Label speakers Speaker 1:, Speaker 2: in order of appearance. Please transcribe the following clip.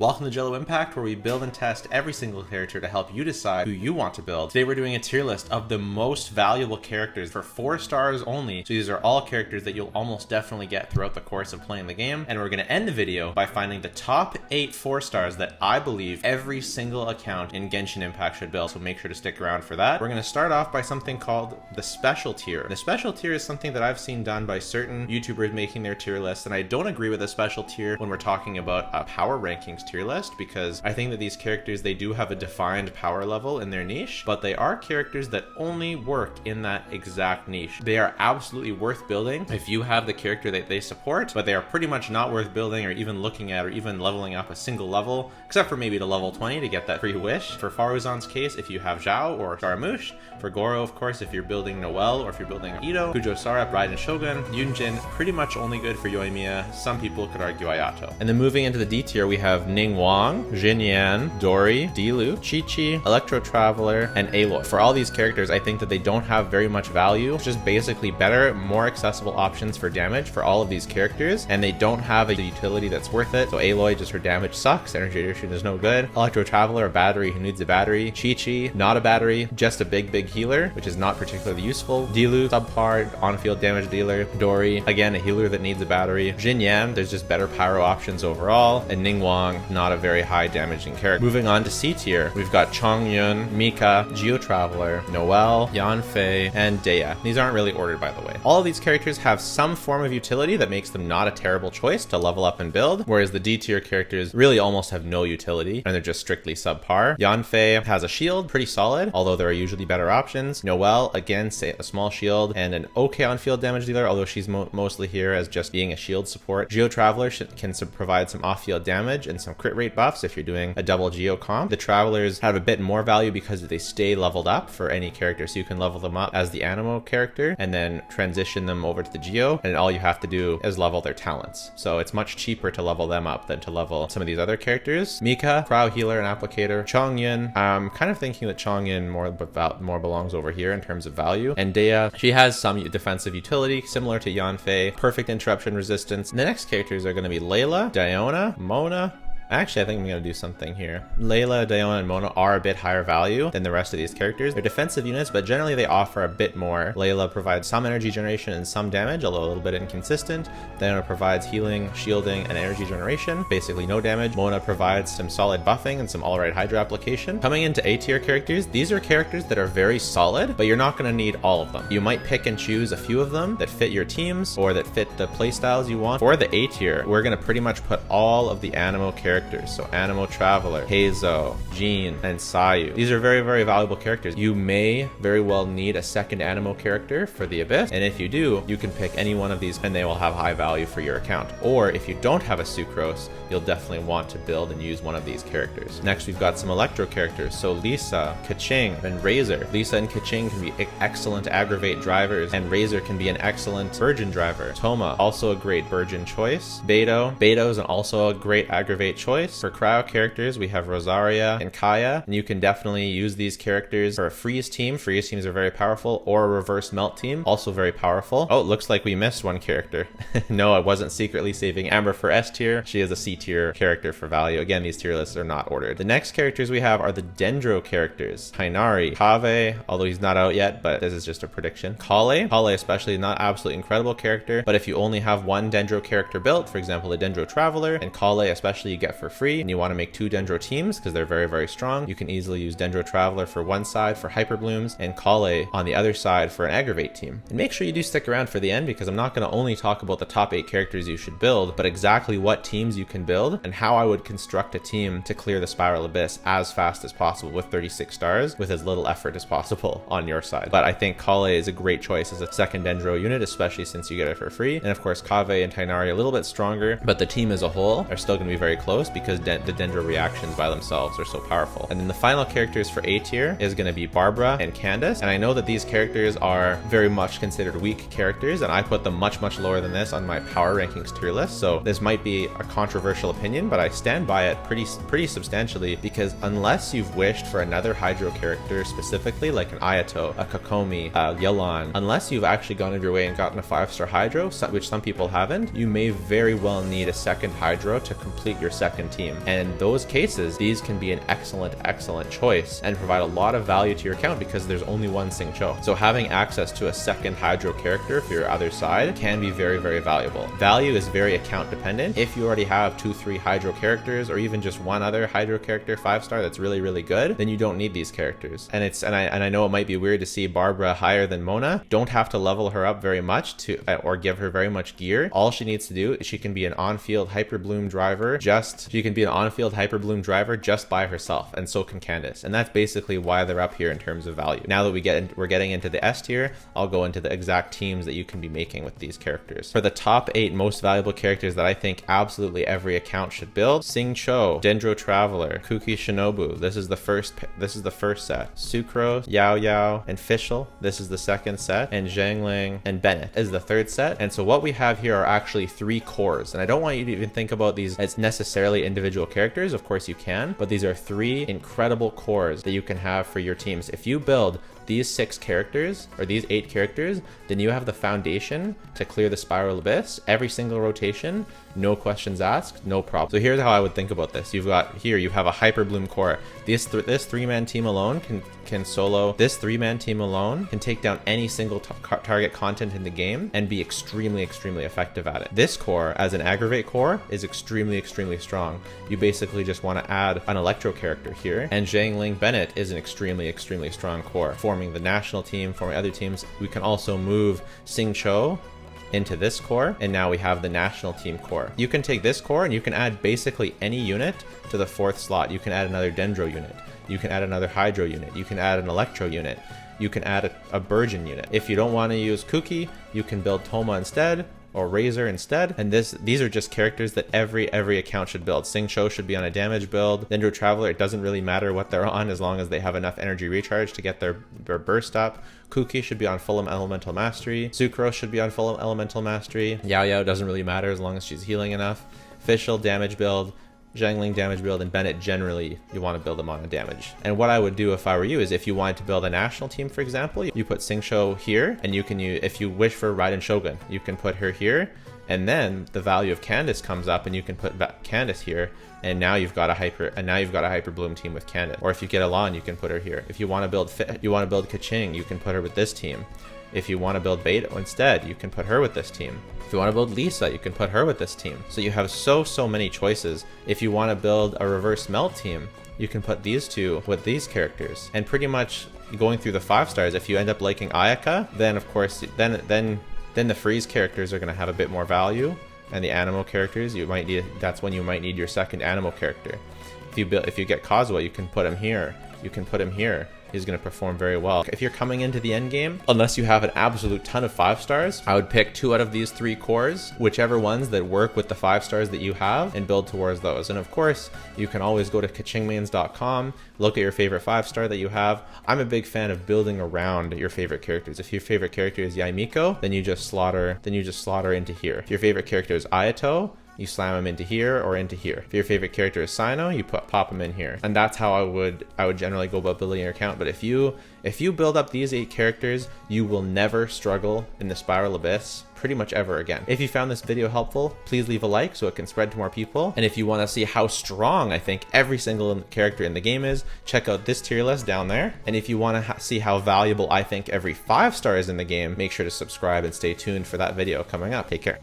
Speaker 1: Welcome to Jello Impact, where we build and test every single character to help you decide who you want to build. Today we're doing a tier list of the most valuable characters for 4 stars only. So these are all characters that you'll almost definitely get throughout the course of playing the game. And we're going to end the video by finding the top 8 4 stars that I believe every single account in Genshin Impact should build. So make sure to stick around for that. We're going to start off by something called the special tier. The special tier is something that I've seen done by certain YouTubers making their tier lists. And I don't agree with the special tier when we're talking about a power rankings tier list, because I think that these characters, they do have a defined power level in their niche, but they are characters that only work in that exact niche. They are absolutely worth building if you have the character that they support, but they are pretty much not worth building or even looking at or even leveling up a single level, except for maybe to level 20 to get that free wish. For Faruzan's case, if you have Zhao or Scaramouche. For Goro, of course, if you're building Noelle or if you're building Ito. Kujo Sarep, Raiden Shogun. Yunjin, pretty much only good for Yoimiya. Some people could argue Ayato. And then moving into the D tier, we have Ningguang, Jin Yan, Dori, Diluc, Chi-Chi, Electro Traveler, and Aloy. For all these characters, I think that they don't have very much value. It's just basically better, more accessible options for damage for all of these characters, and they don't have a utility that's worth it. So Aloy, just her damage sucks. Energy Addition is no good. Electro Traveler, a battery who needs a battery. Chi-Chi, not a battery, just a big healer, which is not particularly useful. Diluc, subpar, on-field damage dealer. Dori, again, a healer that needs a battery. Jin Yan, there's just better power options overall. And Ningguang, not a very high damaging character. Moving on to C tier, we've got Chongyun, Mika, Geo Traveler, Noelle, Yanfei, and Dehya. These aren't really ordered, by the way. All of these characters have some form of utility that makes them not a terrible choice to level up and build, whereas the D tier characters really almost have no utility, and they're just strictly subpar. Yanfei has a shield, pretty solid, although there are usually better options. Noelle, again, say a small shield and an okay on-field damage dealer, although she's mostly here as just being a shield support. Geo Traveler can provide some off-field damage and some crit rate buffs if you're doing a double Geo comp. The Travelers have a bit more value because they stay leveled up for any character, so you can level them up as the Anemo character and then transition them over to the Geo, and all you have to do is level their talents. So it's much cheaper to level them up than to level some of these other characters. Mika, Crowd Healer and Applicator. Chongyun, I'm kind of thinking that Chongyun more belongs over here in terms of value. And Dehya, she has some defensive utility similar to Yanfei, perfect interruption resistance. The next characters are going to be Layla, Diona, Mona. Actually, I think I'm going to do something here. Layla, Diona, and Mona are a bit higher value than the rest of these characters. They're defensive units, but generally they offer a bit more. Layla provides some energy generation and some damage, although a little bit inconsistent. Diona provides healing, shielding, and energy generation. Basically no damage. Mona provides some solid buffing and some alright Hydra application. Coming into A tier characters, these are characters that are very solid, but you're not going to need all of them. You might pick and choose a few of them that fit your teams or that fit the playstyles you want. For the A tier, we're going to pretty much put all of the Anemo characters. So Anemo Traveler, Heizo, Jean, and Sayu. These are very valuable characters. You may very well need a second Anemo character for the Abyss, and if you do, you can pick any one of these and they will have high value for your account. Or if you don't have a Sucrose, you'll definitely want to build and use one of these characters. Next, we've got some Electro characters. So Lisa, Keqing, and Razor. Lisa and Keqing can be excellent aggravate drivers, and Razor can be an excellent Virgin driver. Toma, also a great Virgin choice. Beidou is also a great aggravate choice. For cryo characters, we have Rosaria and Kaya, and you can definitely use these characters for a freeze team. Freeze teams are very powerful, or a reverse melt team, also very powerful. Oh, it looks like we missed one character. No, I wasn't secretly saving Amber for S tier. She is a C tier character for value. Again, these tier lists are not ordered. The next characters we have are the Dendro characters. Tighnari, Kaveh, although he's not out yet, but this is just a prediction. Kale especially, not absolutely incredible character, but if you only have one Dendro character built, for example, the Dendro Traveler, and Kale especially you get for free, and you want to make 2 Dendro teams because they're very strong, you can easily use Dendro Traveler for one side for Hyper Blooms and Kale on the other side for an aggravate team. And make sure you do stick around for the end, because I'm not going to only talk about the top 8 characters you should build, but exactly what teams you can build and how I would construct a team to clear the Spiral Abyss as fast as possible with 36 stars with as little effort as possible on your side. But I think Kale is a great choice as a second Dendro unit, especially since you get it for free. And of course Kaveh and Tighnari a little bit stronger, but the team as a whole are still going to be very close because the Dendro reactions by themselves are so powerful. And then the final characters for A tier is going to be Barbara and Candace. And I know that these characters are very much considered weak characters, and I put them much lower than this on my power rankings tier list. So this might be a controversial opinion, but I stand by it pretty substantially, because unless you've wished for another Hydro character specifically, like an Ayato, a Kokomi, a Yelan, unless you've actually gone out of your way and gotten a 5-star Hydro, which some people haven't, you may very well need a second Hydro to complete your second second team. And in those cases, these can be an excellent choice and provide a lot of value to your account because there's only one Xingqiu. So having access to a second Hydro character for your other side can be very, very valuable. Value is very account dependent. If you already have 2-3 Hydro characters, or even just one other Hydro character 5-star that's really, really good, then you don't need these characters. And I know it might be weird to see Barbara higher than Mona. Don't have to level her up very much or give her very much gear. All she needs to do is she can be an on-field Hyper Bloom driver just by herself, and so can Candace. And that's basically why they're up here in terms of value. Now that we're getting into the S tier, I'll go into the exact teams that you can be making with these characters. For the top 8 most valuable characters that I think absolutely every account should build: Xingqiu, Dendro Traveler, Kuki Shinobu. This is the first set. Sucrose, Yao Yao, and Fischl. This is the second set. And Xiangling and Bennett is the third set. And so what we have here are actually 3 cores. And I don't want you to even think about these as necessarily individual characters. Of course you can, but these are 3 incredible cores that you can have for your teams. If you build these 6 characters or these 8 characters, then you have the foundation to clear the Spiral Abyss every single rotation, no questions asked, no problem. So here's how I would think about this. You have a Hyper Bloom core. This 3-man team alone can solo. This 3-man team alone can take down any single target content in the game and be extremely effective at it. This core, as an aggravate core, is extremely strong. You basically just want to add an Electro character here, and Xiangling Bennett is an extremely strong core, forming the national team, forming other teams. We can also move Xingqiu into this core, and now we have the national team core. You can take this core and you can add basically any unit to the 4th slot. You can add another Dendro unit, you can add another Hydro unit, you can add an Electro unit, you can add a Burgeon unit. If you don't want to use Kuki, you can build Toma instead, or Razor instead. And these are just characters that every account should build. Xingqiu should be on a damage build. Dendro Traveler, it doesn't really matter what they're on as long as they have enough energy recharge to get their burst up. Kuki should be on full elemental mastery. Sucrose should be on full elemental mastery. Yao Yao doesn't really matter as long as she's healing enough. Fischl damage build. Xiangling damage build, and Bennett generally you want to build them on a damage. And what I would do if I were you is, if you wanted to build a national team, for example, you put Xingqiu here, and you can use, if you wish for Raiden Shogun, you can put her here, and then the value of Candace comes up and you can put Candace here, and now you've got a Hyper Bloom team with Candace. Or if you get Elan, you can put her here. If you want to build Keqing, you can put her with this team. If you want to build Beidou instead, you can put her with this team. If you want to build Lisa, you can put her with this team. So you have so many choices. If you want to build a reverse melt team, you can put these two with these characters. And pretty much going through the 5-stars, if you end up liking Ayaka, then of course, then the freeze characters are going to have a bit more value. And the animal characters, that's when you might need your second animal character. If you get Kazuha, you can put him here. You can put him here. He's going to perform very well. If you're coming into the end game, unless you have an absolute ton of 5-stars, I would pick 2 out of these 3 cores, whichever ones that work with the 5-stars that you have, and build towards those. And of course, you can always go to keqingmains.com, look at your favorite 5-star that you have. I'm a big fan of building around your favorite characters. If your favorite character is Yaimiko, then you just slaughter into here. If your favorite character is Ayato, you slam him into here or into here. If your favorite character is Sino, you pop him in here. And that's how I would generally go about building your account. But if you build up these 8 characters, you will never struggle in the Spiral Abyss pretty much ever again. If you found this video helpful, please leave a like so it can spread to more people. And if you want to see how strong I think every single character in the game is, check out this tier list down there. And if you want to see how valuable I think every 5-star is in the game, make sure to subscribe and stay tuned for that video coming up. Take care.